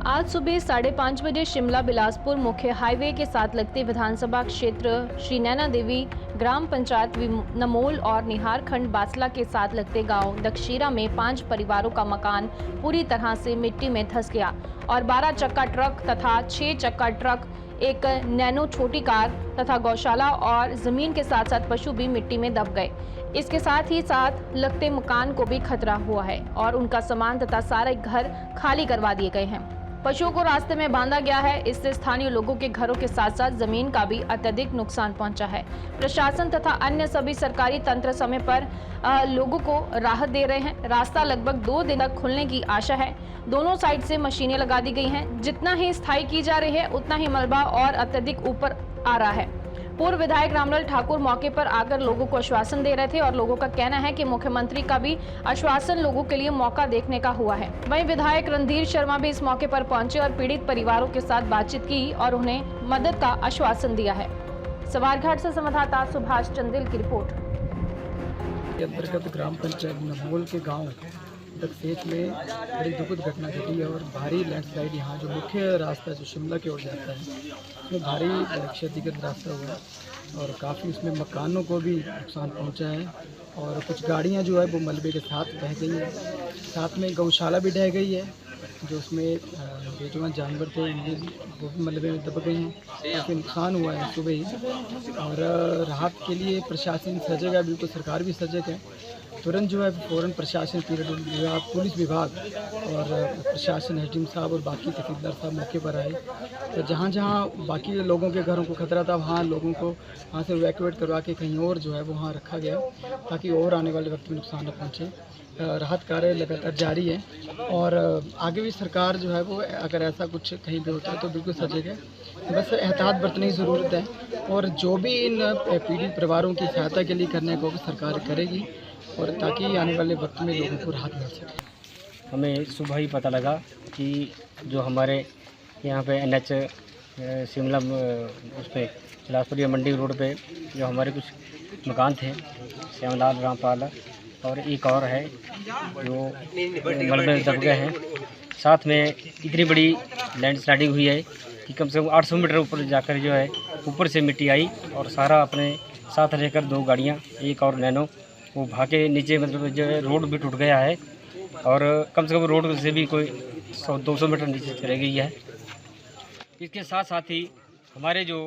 आज सुबह 5:30 बजे शिमला बिलासपुर मुख्य हाईवे के साथ लगते विधानसभा क्षेत्र श्री नैना देवी ग्राम पंचायत नमोल और निहार खंड बासला के साथ लगते गांव दक्षीरा में 5 परिवारों का मकान पूरी तरह से मिट्टी में धंस गया और 12 चक्का ट्रक तथा 6 चक्का ट्रक, एक नैनो छोटी कार तथा गौशाला और जमीन के साथ साथ पशु भी मिट्टी में दब गए। इसके साथ ही साथ लगते मकान को भी खतरा हुआ है और उनका सामान तथा सारे घर खाली करवा दिए गए हैं। पशुओं को रास्ते में बांधा गया है। इससे स्थानीय लोगों के घरों के साथ साथ जमीन का भी अत्यधिक नुकसान पहुंचा है। प्रशासन तथा अन्य सभी सरकारी तंत्र समय पर लोगों को राहत दे रहे हैं। रास्ता लगभग 2 दिन तक खुलने की आशा है। दोनों साइड से मशीनें लगा दी गई हैं। जितना ही स्थायी की जा रही है उतना ही मलबा और अत्यधिक ऊपर आ रहा है। पूर्व विधायक रामलाल ठाकुर मौके पर आकर लोगों को आश्वासन दे रहे थे और लोगों का कहना है कि मुख्यमंत्री का भी आश्वासन लोगों के लिए मौका देखने का हुआ है। वहीं विधायक रणधीर शर्मा भी इस मौके पर पहुंचे और पीड़ित परिवारों के साथ बातचीत की और उन्हें मदद का आश्वासन दिया है। सवारघाट से संवाददाता सुभाष चंदेल की रिपोर्ट। अंतर्गत ग्राम पंचायत नमोल के गांव दक्षेच में बड़ी दुखद घटना घटी है और भारी लैंडस्लाइड यहाँ जो मुख्य रास्ता जो शिमला की ओर जाता है उसमें भारी क्षतिग्रस्त रास्ता हुआ है और काफ़ी उसमें मकानों को भी नुकसान पहुँचा है और कुछ गाड़ियाँ जो है वो मलबे के साथ बह गई हैं। साथ में गौशाला भी ढह गई है, जो उसमें बेजुबान जानवर थे वो भी मलबे में दब गए हैं। काफ़ी नुकसान हुआ है सुबह ही और राहत के लिए प्रशासन सजग है, बिल्कुल सरकार भी सजग है। तुरंत जो है फ़ौरन प्रशासन, विभाग, पुलिस विभाग और प्रशासन, एसडीएम साहब और बाकी तहसीलदार साहब मौके पर आए। तो जहाँ जहाँ बाकी लोगों के घरों को खतरा था वहाँ लोगों को वहाँ से इवैक्यूएट करवा के कहीं और जो है वहाँ रखा गया ताकि और आने वाले वक्त में नुकसान न पहुँचे। राहत कार्य लगातार जारी है और आगे भी सरकार जो है वो अगर ऐसा कुछ कहीं भी होता है तो बिल्कुल सजग है। बस एहतियात बरतने की ज़रूरत है और जो भी इन पीड़ित परिवारों की सहायता के लिए करने को सरकार करेगी और ताकि आने वाले वक्त में लोगों को राहत मिल सके। हमें सुबह ही पता लगा कि जो हमारे यहाँ पे NH शिमला उस पर बिलासपुर मंडी रोड पे जो हमारे कुछ मकान थे, श्यामलाल, रामपाल और एक और है जो मलबे में दब गए हैं। साथ में इतनी बड़ी लैंडस्लाइडिंग हुई है कि कम से कम 800 मीटर ऊपर जाकर जो है ऊपर से मिट्टी आई और सारा अपने साथ लेकर 2 गाड़ियाँ, एक और नैनो, वो भागे नीचे, मतलब जो है रोड भी टूट गया है और कम से कम रोड से भी कोई 100-200 मीटर नीचे चले गई है। इसके साथ साथ ही हमारे जो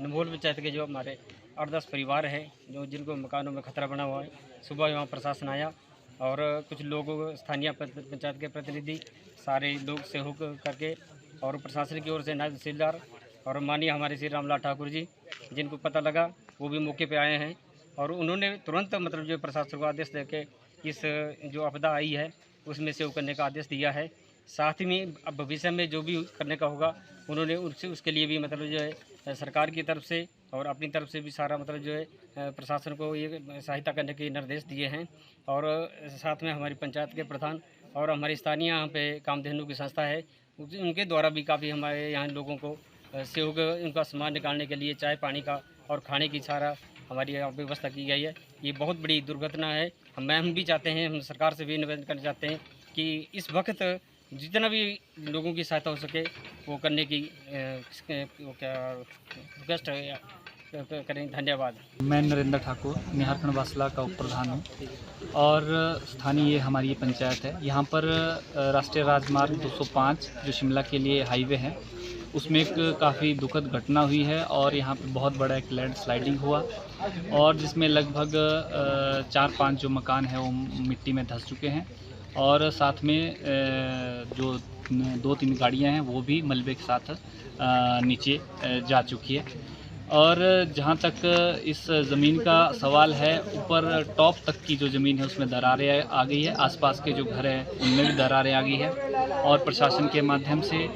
नमोल पंचायत के जो हमारे 8-10 परिवार हैं जो जिनको मकानों में खतरा बना हुआ है, सुबह वहाँ प्रशासन आया और कुछ लोगों, स्थानीय पंचायत के प्रतिनिधि, सारे लोग सहयोग करके और प्रशासन की ओर से नायब तहसीलदार और माननीय हमारे श्री रामलाल ठाकुर जी, जिनको पता लगा वो भी मौके पे आए हैं और उन्होंने तुरंत मतलब जो प्रशासन को आदेश देके इस जो आपदा आई है उसमें से करने का आदेश दिया है। साथ ही में अब भविष्य में जो भी करने का होगा उन्होंने उसके लिए भी मतलब जो है सरकार की तरफ से और अपनी तरफ से भी सारा मतलब जो है प्रशासन को ये सहायता करने के निर्देश दिए हैं। और साथ में हमारी पंचायत के प्रधान और हमारी स्थानीय यहाँ पे कामधेनु की संस्था है, उनके द्वारा भी काफ़ी हमारे यहाँ लोगों को सहयोग, उनका सामान निकालने के लिए चाय पानी का और खाने की सारा हमारी यहाँ व्यवस्था की गई है। ये बहुत बड़ी दुर्घटना है। हम भी चाहते हैं, हम सरकार से भी निवेदन करना चाहते हैं कि इस वक्त जितना भी लोगों की सहायता हो सके वो करने की रिक्वेस्ट करें। धन्यवाद। मैं नरेंद्र ठाकुर, निहार खंड बासला का उप प्रधान हूँ और स्थानीय हमारी ये पंचायत है। यहाँ पर राष्ट्रीय राजमार्ग 205 जो शिमला के लिए हाईवे है उसमें एक काफ़ी दुखद घटना हुई है और यहाँ पे बहुत बड़ा एक लैंड स्लाइडिंग हुआ और जिसमें लगभग 4-5 जो मकान हैं वो मिट्टी में धंस चुके हैं और साथ में जो 2-3 गाड़ियाँ हैं वो भी मलबे के साथ नीचे जा चुकी है। और जहाँ तक इस ज़मीन का सवाल है, ऊपर टॉप तक की जो ज़मीन है उसमें दरारें आ गई है, आसपास के जो घर हैं उनमें भी दरारें आ गई है और प्रशासन के माध्यम से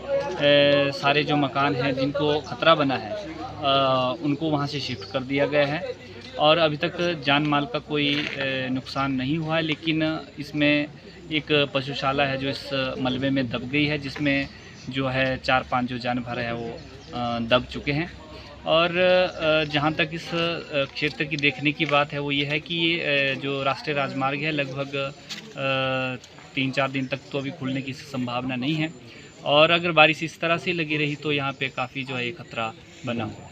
सारे जो मकान हैं जिनको खतरा बना है उनको वहाँ से शिफ्ट कर दिया गया है और अभी तक जान माल का कोई नुकसान नहीं हुआ है। लेकिन इसमें एक पशुशाला है जो इस मलबे में दब गई है, जिसमें जो है 4-5 जो जानवर है वो दब चुके हैं। और जहाँ तक इस क्षेत्र की देखने की बात है वो ये है कि ये जो राष्ट्रीय राजमार्ग है लगभग 3-4 दिन तक तो अभी खुलने की संभावना नहीं है और अगर बारिश इस तरह से लगी रही तो यहाँ पे काफ़ी जो है ये खतरा बना हुआ है।